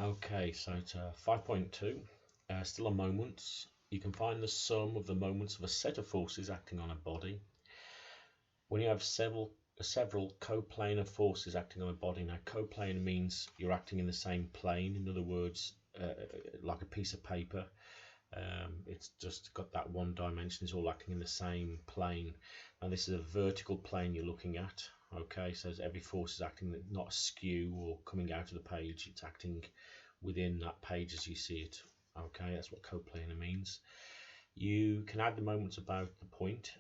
Okay, so it's 5.2, still on moments. You can find the sum of the moments of a set of forces acting on a body. When you have several coplanar forces acting on a body, now coplanar means you're acting in the same plane. In other words, like a piece of paper. It's just got that one dimension. It's all acting in the same plane. And this is a vertical plane you're looking at. Okay, so every force is acting not askew or coming out of the page. It's acting within that page as you see it. Okay, that's what coplanar means. You can add the moments about the point,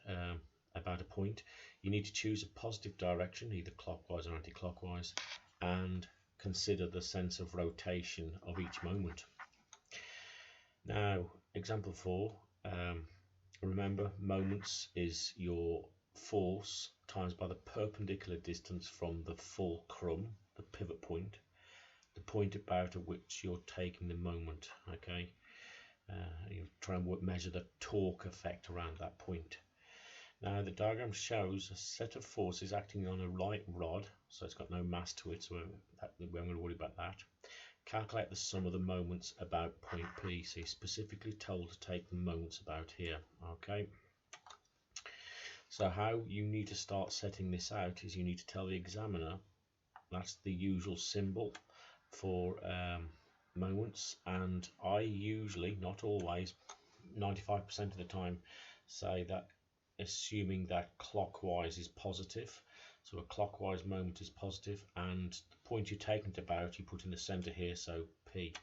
about a point. You need to choose a positive direction, either clockwise or anti-clockwise, and consider the sense of rotation of each moment. Now, example 4, remember moments is your force times by the perpendicular distance from the fulcrum, the pivot point, the point about which you're taking the moment. Okay, you try and measure the torque effect around that point. Now the diagram shows a set of forces acting on a right rod, so it's got no mass to it, so we're going to worry about that. Calculate the sum of the moments about point P. So you're specifically told to take the moments about here. Okay. So how you need to start setting this out is you need to tell the examiner that's the usual symbol for moments, and I usually, not always, 95% of the time, say that assuming that clockwise is positive. So a clockwise moment is positive, and the point you're taking it about you put in the center here, so P.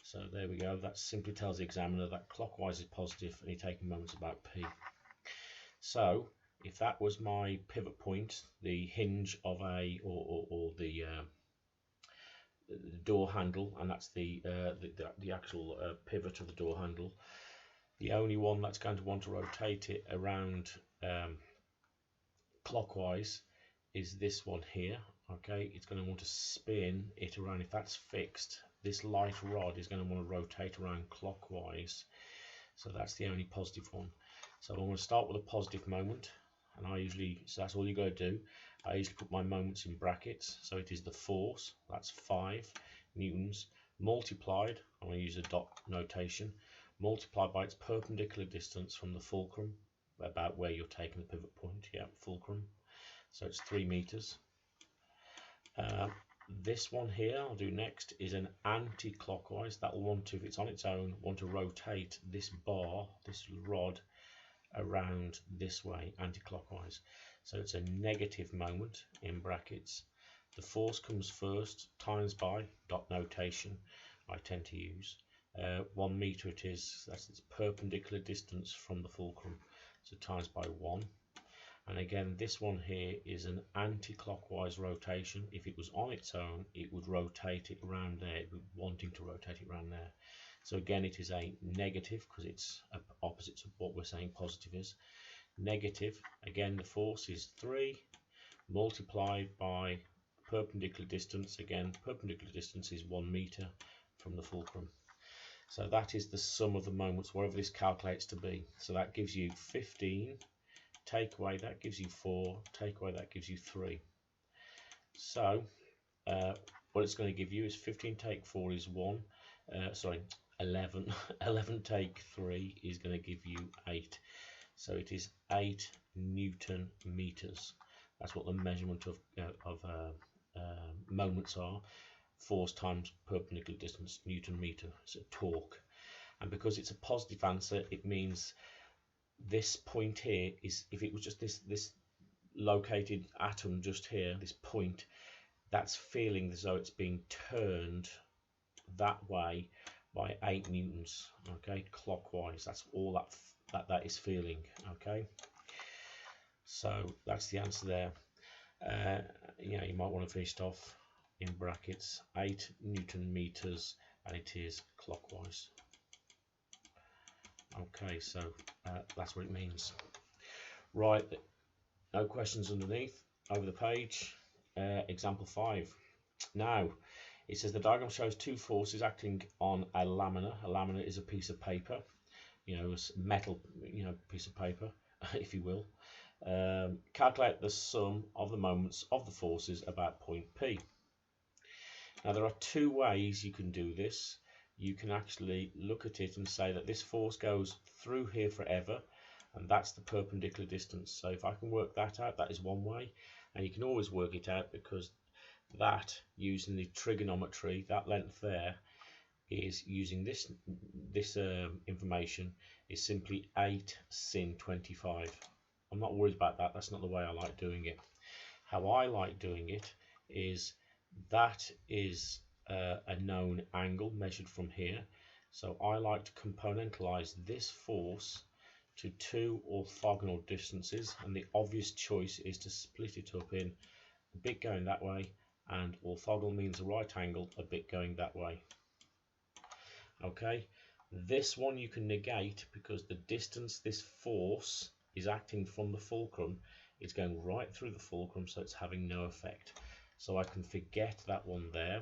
So there we go. That simply tells the examiner that clockwise is positive and you're taking moments about P. So if that was my pivot point, the hinge of a or the door handle, and that's the actual pivot of the door handle, the only one that's going to want to rotate it around clockwise is this one here. Okay, it's going to want to spin it around. If that's fixed, this light rod is going to want to rotate around clockwise, so that's the only positive one. So I'm going to start with a positive moment, and so that's all you got to do. I usually put my moments in brackets, so it is the force, that's 5 newtons, multiplied, I'm going to use a dot notation, multiplied by its perpendicular distance from the fulcrum, about where you're taking the pivot point, yeah, fulcrum, so it's 3 meters. This one here I'll do next is an anti-clockwise. That will want to, if it's on its own, want to rotate this bar, this rod, around this way, anti-clockwise. So it's a negative moment in brackets. The force comes first, times by, dot notation I tend to use. 1 meter it is, that's its perpendicular distance from the fulcrum, so times by 1. And again, this one here is an anti-clockwise rotation. If it was on its own, it would rotate it around there, it would be wanting to rotate it around there. So again, it is a negative because it's opposite to what we're saying positive is. Negative, again, the force is 3 multiplied by perpendicular distance. Again, perpendicular distance is 1 meter from the fulcrum. So that is the sum of the moments, whatever this calculates to be. So that gives you 15. Take away that gives you 4, take away that gives you 3. So what it's going to give you is 15 take 4 is 11. 11 take 3 is going to give you 8. So it is 8 Newton meters. That's what the measurement of moments are. Force times perpendicular distance, Newton meter, so torque. And because it's a positive answer, it means this point here is, if it was just this located atom just here, this point, that's feeling as though it's being turned that way by 8 newtons, okay, clockwise. That's all that is feeling, okay. So that's the answer there. You might want to finish it off in brackets, 8 Newton meters, and it is clockwise. Okay, so that's what it means. Right, no questions underneath. Over the page, example 5. Now, it says the diagram shows 2 forces acting on a lamina. A lamina is a piece of paper, a metal, piece of paper, if you will. Calculate the sum of the moments of the forces about point P. Now there are two ways you can do this. You can actually look at it and say that this force goes through here forever, and that's the perpendicular distance. So if I can work that out, that is one way, and you can always work it out because that, using the trigonometry, that length there is using this information is simply 8 sin 25. I'm not worried about that. That's not the way I like doing it. How I like doing it is that is a known angle measured from here. So I like to componentalize this force to two orthogonal distances, and the obvious choice is to split it up in a bit going that way, and orthogonal means a right angle, a bit going that way. Okay, this one you can negate because the distance this force is acting from the fulcrum is going right through the fulcrum, so it's having no effect. So I can forget that one there.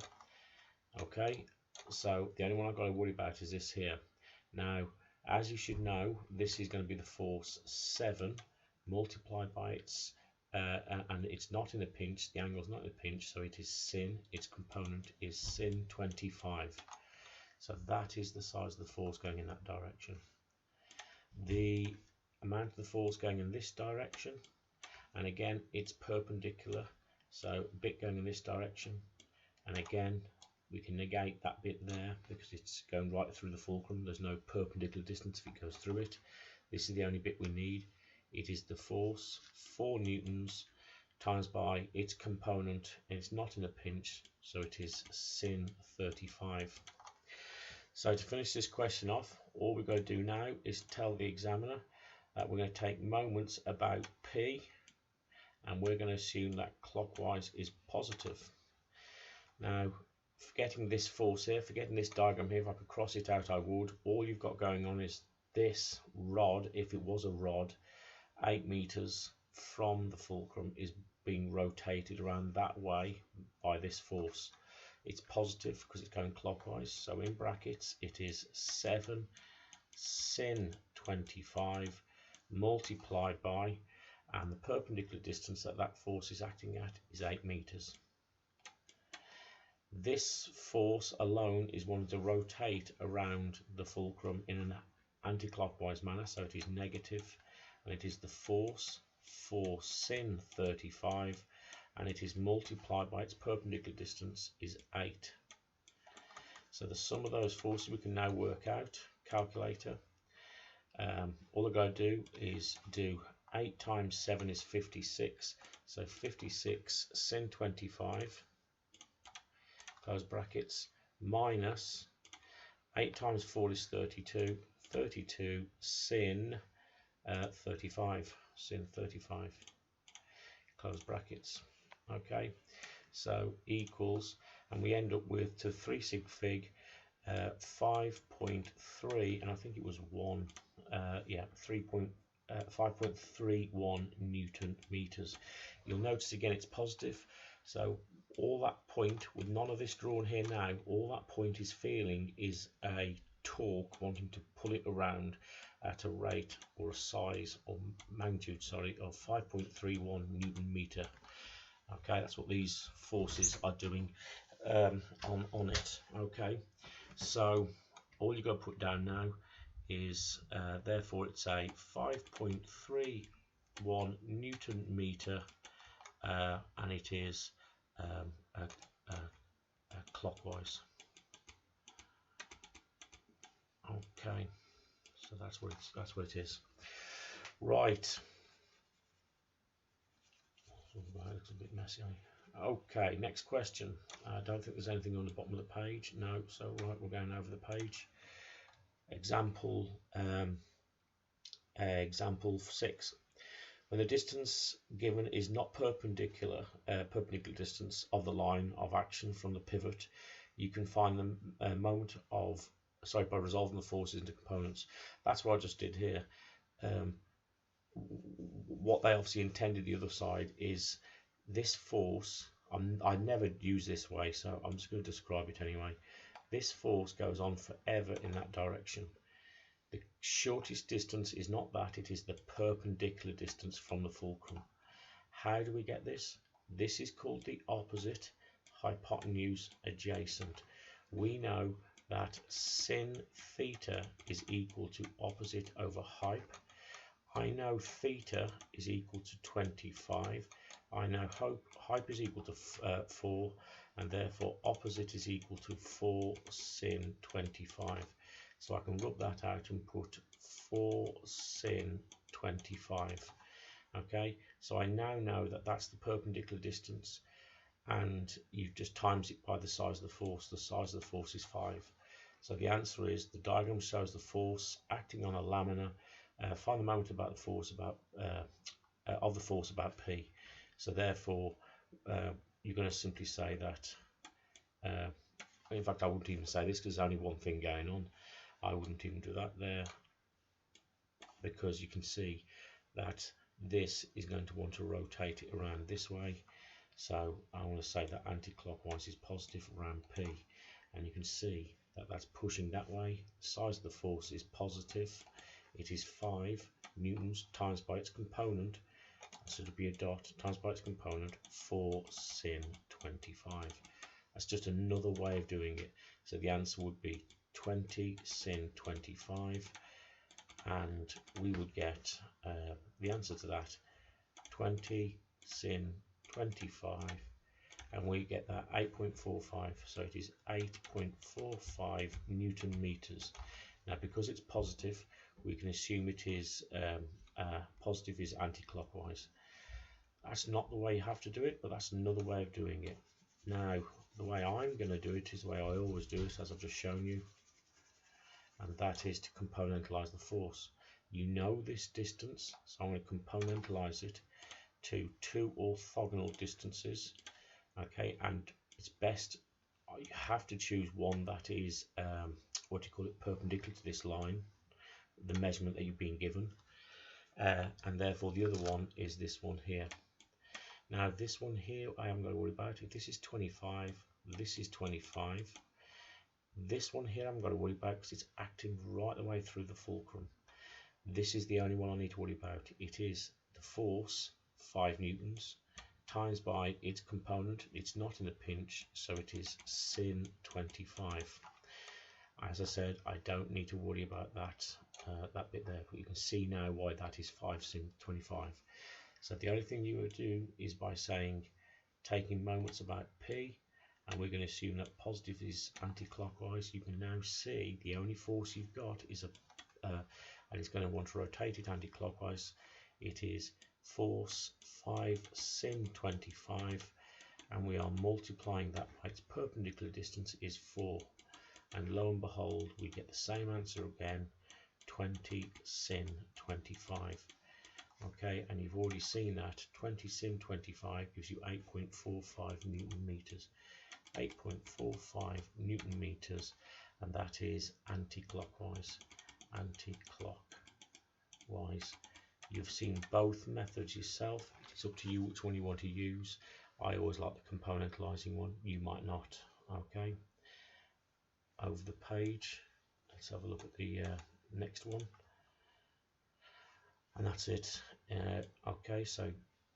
Okay, so the only one I've got to worry about is this here. Now, as you should know, this is going to be the force 7 multiplied by its and it's not in a pinch, the angle is not in a pinch, so it is sin, its component is sin 25. So that is the size of the force going in that direction. The amount of the force going in this direction, and again it's perpendicular, so a bit going in this direction, and again we can negate that bit there because it's going right through the fulcrum. There's no perpendicular distance if it goes through it. This is the only bit we need. It is the force 4 newtons times by its component, and it's not in a pinch, so it is sin 35. So to finish this question off, all we've got to do now is tell the examiner that we're going to take moments about P, and we're going to assume that clockwise is positive. Now, forgetting this force here, forgetting this diagram here, if I could cross it out I would. All you've got going on is this rod, if it was a rod, 8 meters from the fulcrum is being rotated around that way by this force. It's positive because it's going clockwise, so in brackets it is 7 sin 25 multiplied by, and the perpendicular distance that that force is acting at is 8 meters. This force alone is wanting to rotate around the fulcrum in an anti-clockwise manner, so it is negative, and it is the force for sin 35, and it is multiplied by its perpendicular distance is 8. So the sum of those forces we can now work out, calculator. All I've got to do is do 8 times 7 is 56, so 56 sin 25, close brackets, minus 8 times 4 is 32, 32 sin 35, sin 35, close brackets. Okay, so equals, and we end up with, to 3 sig fig, 5.3, and I think it was 1, yeah, 5.31 Newton meters. You'll notice again it's positive, so all that point, with none of this drawn here now, all that point is feeling is a torque wanting to pull it around at a rate or a size or magnitude, sorry, of 5.31 Newton meter. Okay, that's what these forces are doing on it. Okay, so all you've got to put down now is therefore it's a 5.31 Newton meter, and it is clockwise. Okay, so that's what it is. Right. Looks a bit messy. Okay, next question. I don't think there's anything on the bottom of the page. No, so right, we're going over the page. Example 6. When the distance given is not perpendicular distance of the line of action from the pivot, you can find the moment of, sorry, by resolving the forces into components. That's what I just did here. What they obviously intended the other side is this force. I never use this way, so I'm just going to describe it anyway. This force goes on forever in that direction. The shortest distance is not that, it is the perpendicular distance from the fulcrum. How do we get this? This is called the opposite hypotenuse adjacent. We know that sin theta is equal to opposite over hype. I know theta is equal to 25. I know hype is equal to 4, and therefore opposite is equal to 4 sin 25. So I can rub that out and put 4 sin 25. Okay, so I now know that that's the perpendicular distance, and you've just times it by the size of the force. The size of the force is 5. So the answer is, the diagram shows the force acting on a laminar. Find the moment about the force about of the force about P. So therefore, you're going to simply say that. In fact, I wouldn't even say this because there's only one thing going on. I wouldn't even do that there, because you can see that this is going to want to rotate it around this way. So I want to say that anti-clockwise is positive around P, and you can see that that's pushing that way. The size of the force is positive. It is 5 newtons times by its component, so it'll be a dot, times by its component, 4 sin 25. That's just another way of doing it. So the answer would be 20 sin 25, and we would get the answer to that, 20 sin 25, and we get that 8.45. So it is 8.45 Newton meters. Now, because it's positive, we can assume it is positive is anti-clockwise. That's not the way you have to do it, but that's another way of doing it. Now, the way I'm going to do it is the way I always do it, as I've just shown you, and that is to componentalize the force. You know this distance, so I'm going to componentalize it to 2 orthogonal distances. Okay, and it's best, you have to choose one that is perpendicular to this line, the measurement that you've been given, and therefore the other one is this one here. Now this one here I haven't got to worry about. If this is 25, this is 25. This one here I haven't got to worry about because it's acting right the way through the fulcrum. This is the only one I need to worry about. It is the force, 5 newtons, times by its component. It's not in a pinch, so it is sin 25. As I said, I don't need to worry about that bit there, but you can see now why that is 5 sin 25. So the only thing you would do is by saying, taking moments about P, and we're going to assume that positive is anti-clockwise. You can now see the only force you've got is and it's going to want to rotate it anti-clockwise. It is force 5 sin 25, and we are multiplying that by its perpendicular distance is 4, and lo and behold, we get the same answer again, 20 sin 25. Okay, and you've already seen that 20 sin 25 gives you 8.45 Newton meters. 8.45 Newton meters, and that is anti-clockwise. Anti-clockwise. You've seen both methods yourself. It's up to you which one you want to use. I always like the componentalizing one. You might not. Okay. Over the page, let's have a look at the next one. And that's it. Okay, so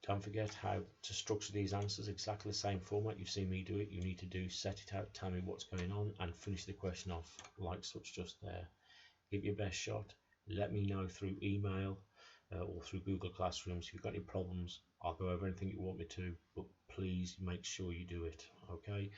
don't forget how to structure these answers, exactly the same format you've seen me do it. You need to do set it out, tell me what's going on, and finish the question off like such just there. Give your best shot. Let me know through email or through Google Classrooms. If you've got any problems, I'll go over anything you want me to, but please make sure you do it. Okay,